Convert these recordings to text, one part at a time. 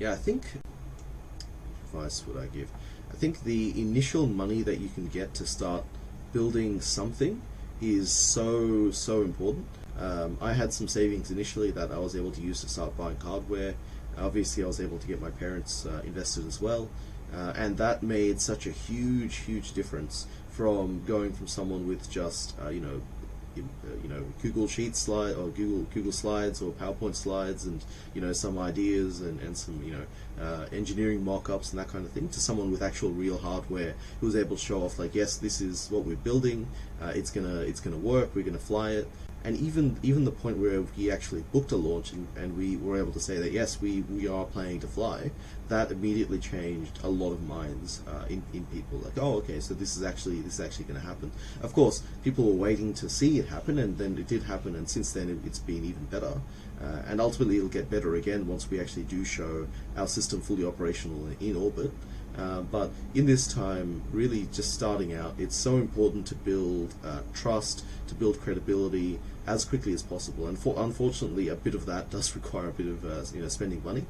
Yeah, I think, advice would I give? I think the initial money that you can get to start building something is so important. I had some savings initially that I was able to use to start buying hardware. Obviously, I was able to get my parents invested as well, and that made such a huge difference from going from someone with just Google Sheets slide or Google Slides or PowerPoint slides and some ideas and some engineering mock-ups and that kind of thing, to someone with actual real hardware who was able to show off, like, yes, this is what we're building, it's gonna work, we're gonna fly it. And even the point where we actually booked a launch and we were able to say that yes, we are planning to fly, that immediately changed a lot of minds in people. Like, oh, okay, so this is actually going to happen. Of course, people were waiting to see it happen, and then it did happen, and since then it's been even better. And ultimately, it'll get better again once we actually do show our system fully operational in orbit. But in this time, really just starting out, it's so important to build trust, to build credibility as quickly as possible. And unfortunately, a bit of that does require a bit of spending money.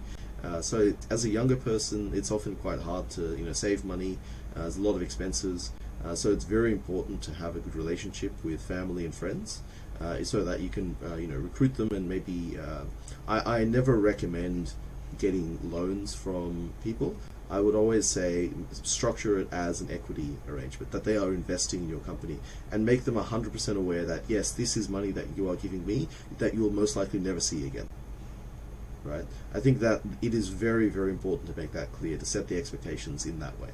So as a younger person, it's often quite hard to save money. There's a lot of expenses. So it's very important to have a good relationship with family and friends, so that you can recruit them. And maybe I never recommend getting loans from people. I would always say structure it as an equity arrangement, that they are investing in your company, and make them 100% aware that yes, this is money that you are giving me that you will most likely never see again. Right? I think that it is very important to make that clear, to set the expectations in that way.